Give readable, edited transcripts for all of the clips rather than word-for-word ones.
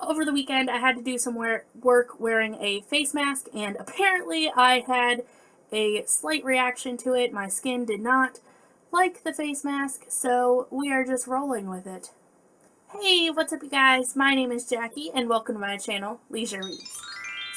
Over the weekend, I had to do some work wearing a face mask, and apparently I had a slight reaction to it. My skin did not like the face mask, so we are just rolling with it. Hey, what's up you guys? My name is Jackie, and welcome to my channel, Leisure Reads.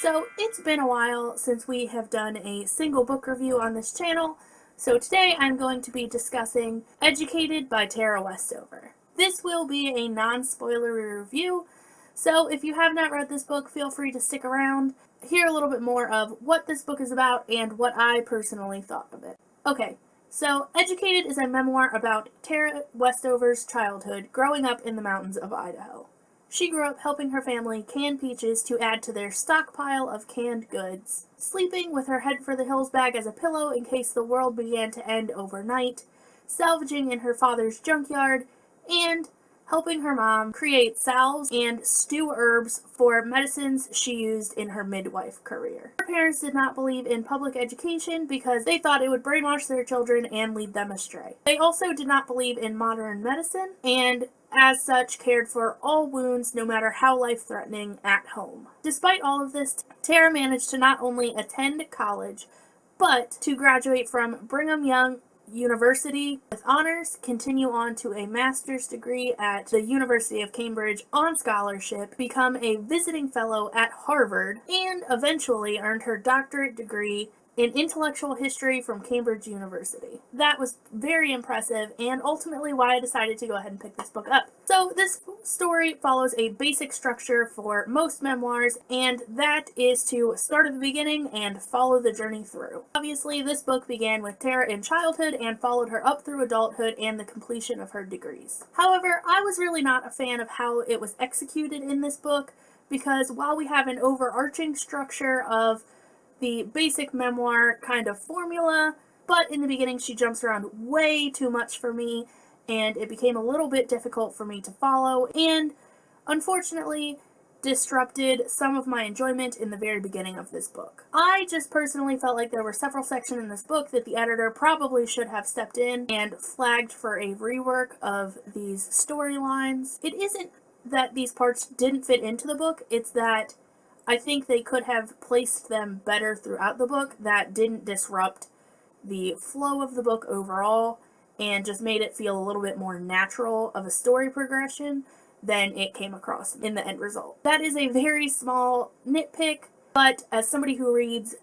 So, it's been a while since we have done a single book review on this channel, so today I'm going to be discussing Educated by Tara Westover. This will be a non-spoilery review, so if you have not read this book, feel free to stick around, hear a little bit more of what this book is about and what I personally thought of it. Okay, so Educated is a memoir about Tara Westover's childhood growing up in the mountains of Idaho. She grew up helping her family can peaches to add to their stockpile of canned goods, sleeping with her head for the hills bag as a pillow in case the world began to end overnight, salvaging in her father's junkyard, and helping her mom create salves and stew herbs for medicines she used in her midwife career. Her parents did not believe in public education because they thought it would brainwash their children and lead them astray. They also did not believe in modern medicine and as such cared for all wounds, no matter how life-threatening, at home. Despite all of this, Tara managed to not only attend college, but to graduate from Brigham Young University with honors, continue on to a master's degree at the University of Cambridge on scholarship, become a visiting fellow at Harvard, and eventually earned her doctorate degree in intellectual history from Cambridge University. That was very impressive and ultimately why I decided to go ahead and pick this book up. So this story follows a basic structure for most memoirs, and that is to start at the beginning and follow the journey through. Obviously, this book began with Tara in childhood and followed her up through adulthood and the completion of her degrees. However, I was really not a fan of how it was executed in this book, because while we have an overarching structure of the basic memoir kind of formula, but in the beginning she jumps around way too much for me, and it became a little bit difficult for me to follow, and unfortunately disrupted some of my enjoyment in the very beginning of this book. I just personally felt like there were several sections in this book that the editor probably should have stepped in and flagged for a rework of these storylines. It isn't that these parts didn't fit into the book, it's that I think they could have placed them better throughout the book that didn't disrupt the flow of the book overall and just made it feel a little bit more natural of a story progression than it came across in the end result. That is a very small nitpick, but as somebody who reads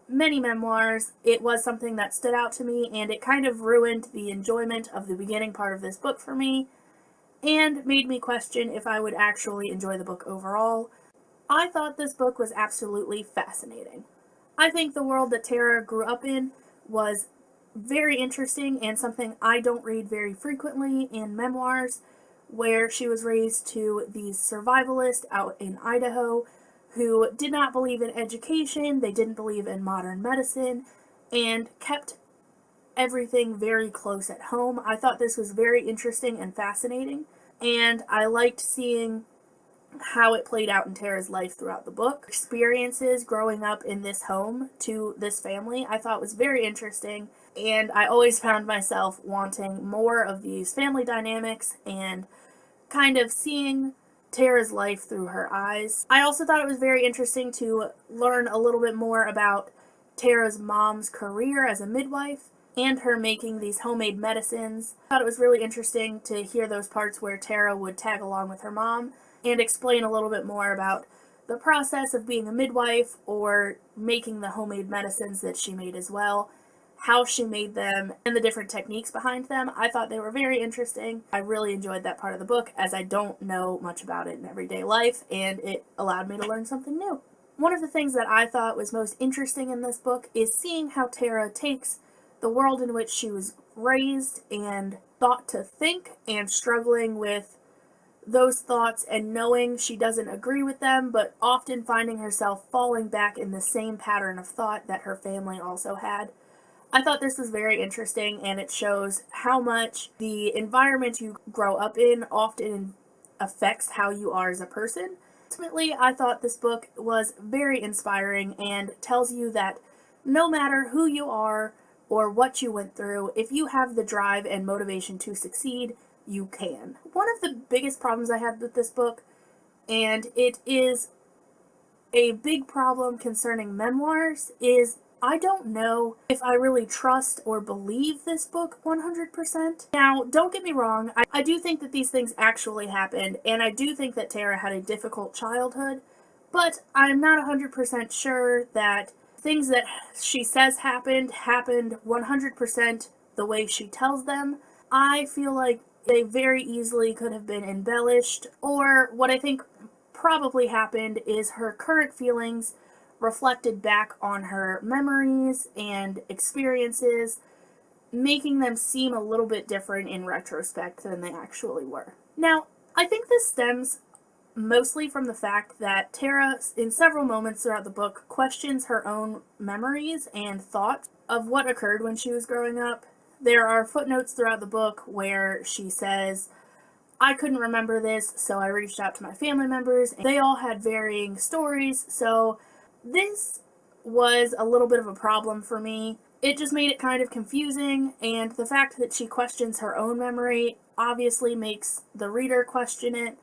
many memoirs, it was something that stood out to me, and it kind of ruined the enjoyment of the beginning part of this book for me and made me question if I would actually enjoy the book overall. I thought this book was absolutely fascinating. I think the world that Tara grew up in was very interesting and something I don't read very frequently in memoirs, where she was raised to these survivalists out in Idaho who did not believe in education, they didn't believe in modern medicine, and kept everything very close at home. I thought this was very interesting and fascinating, and I liked seeing how it played out in Tara's life throughout the book. Experiences growing up in this home to this family I thought was very interesting, and I always found myself wanting more of these family dynamics and kind of seeing Tara's life through her eyes. I also thought it was very interesting to learn a little bit more about Tara's mom's career as a midwife and her making these homemade medicines. I thought it was really interesting to hear those parts where Tara would tag along with her mom and explain a little bit more about the process of being a midwife or making the homemade medicines that she made as well, how she made them, and the different techniques behind them. I thought they were very interesting. I really enjoyed that part of the book, as I don't know much about it in everyday life, and it allowed me to learn something new. One of the things that I thought was most interesting in this book is seeing how Tara takes the world in which she was raised and thought to think, and struggling with those thoughts and knowing she doesn't agree with them, but often finding herself falling back in the same pattern of thought that her family also had. I thought this was very interesting, and it shows how much the environment you grow up in often affects how you are as a person. Ultimately, I thought this book was very inspiring and tells you that no matter who you are or what you went through, if you have the drive and motivation to succeed, you can. One of the biggest problems I had with this book and it is a big problem concerning memoirs, is I don't know if I really trust or believe this book 100%. Now, don't get me wrong, I do think that these things actually happened, and I do think that Tara had a difficult childhood, but I'm not 100% sure that things that she says happened 100% the way she tells them. I feel like they very easily could have been embellished, or what I think probably happened is her current feelings reflected back on her memories and experiences, making them seem a little bit different in retrospect than they actually were. Now, I think this stems mostly from the fact that Tara, in several moments throughout the book, questions her own memories and thoughts of what occurred when she was growing up. There are footnotes throughout the book where she says, I couldn't remember this, so I reached out to my family members, and they all had varying stories, so this was a little bit of a problem for me. It just made it kind of confusing, and the fact that she questions her own memory obviously makes the reader question it,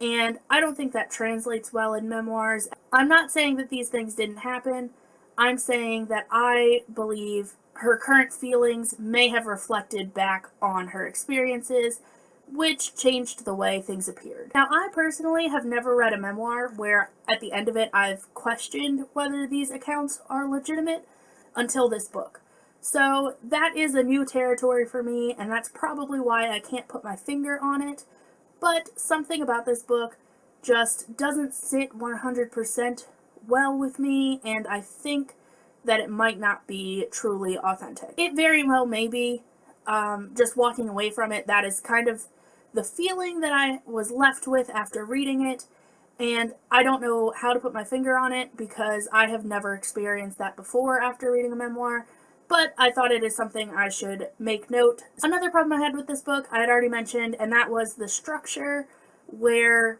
and I don't think that translates well in memoirs. I'm not saying that these things didn't happen. I'm saying that I believe her current feelings may have reflected back on her experiences, which changed the way things appeared. Now, I personally have never read a memoir where at the end of it I've questioned whether these accounts are legitimate until this book. So that is a new territory for me, and that's probably why I can't put my finger on it. But something about this book just doesn't sit 100% well with me, and I think that it might not be truly authentic. It very well may be. Just walking away from it, that is kind of the feeling that I was left with after reading it, and I don't know how to put my finger on it because I have never experienced that before after reading a memoir, but I thought it is something I should make note. Another problem I had with this book I had already mentioned, and that was the structure, where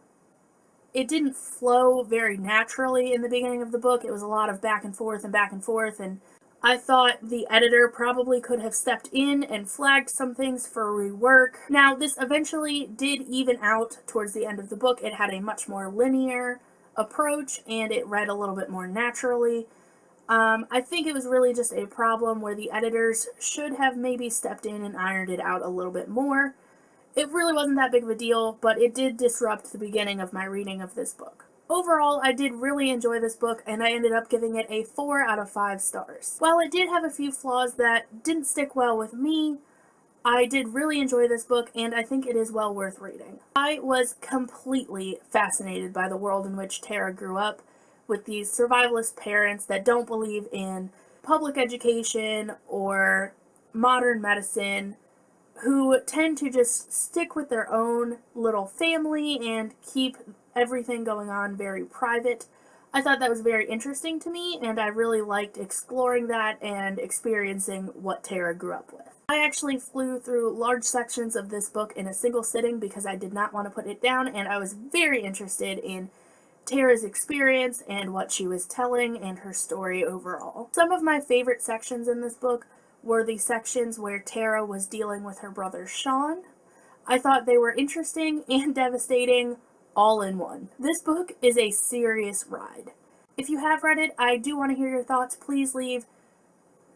it didn't flow very naturally in the beginning of the book. It was a lot of back and forth and back and forth, and I thought the editor probably could have stepped in and flagged some things for rework. Now, this eventually did even out towards the end of the book. It had a much more linear approach, and it read a little bit more naturally. I think it was really just a problem where the editors should have maybe stepped in and ironed it out a little bit more. It really wasn't that big of a deal, but it did disrupt the beginning of my reading of this book. Overall, I did really enjoy this book, and I ended up giving it a 4 out of 5 stars. While it did have a few flaws that didn't stick well with me, I did really enjoy this book, and I think it is well worth reading. I was completely fascinated by the world in which Tara grew up, with these survivalist parents that don't believe in public education or modern medicine, who tend to just stick with their own little family and keep everything going on very private. I thought that was very interesting to me, and I really liked exploring that and experiencing what Tara grew up with. I actually flew through large sections of this book in a single sitting because I did not want to put it down, and I was very interested in Tara's experience and what she was telling and her story overall. Some of my favorite sections in this book were the sections where Tara was dealing with her brother Sean. I thought they were interesting and devastating all in one. This book is a serious ride. If you have read it, I do want to hear your thoughts. Please leave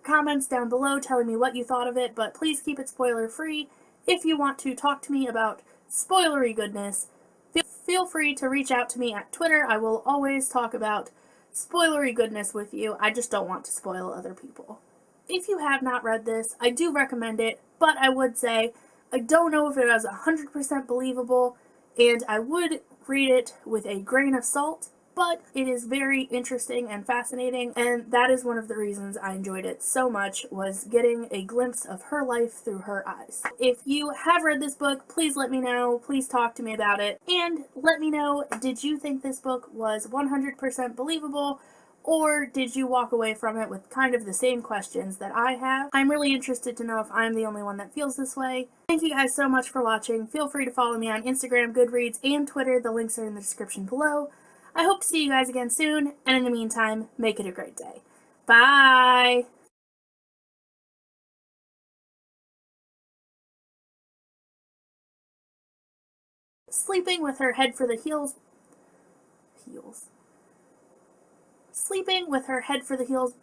comments down below telling me what you thought of it, but please keep it spoiler free. If you want to talk to me about spoilery goodness, feel free to reach out to me at Twitter. I will always talk about spoilery goodness with you. I just don't want to spoil other people. If you have not read this, I do recommend it, but I would say I don't know if it is 100% believable, and I would read it with a grain of salt, but it is very interesting and fascinating, and that is one of the reasons I enjoyed it so much, was getting a glimpse of her life through her eyes. If you have read this book, please let me know, please talk to me about it, and let me know, did you think this book was 100% believable, or did you walk away from it with kind of the same questions that I have? I'm really interested to know if I'm the only one that feels this way. Thank you guys so much for watching. Feel free to follow me on Instagram, Goodreads, and Twitter. The links are in the description below. I hope to see you guys again soon, and in the meantime, make it a great day. Bye! Sleeping with her head for the heels heels. Sleeping with her head for the heels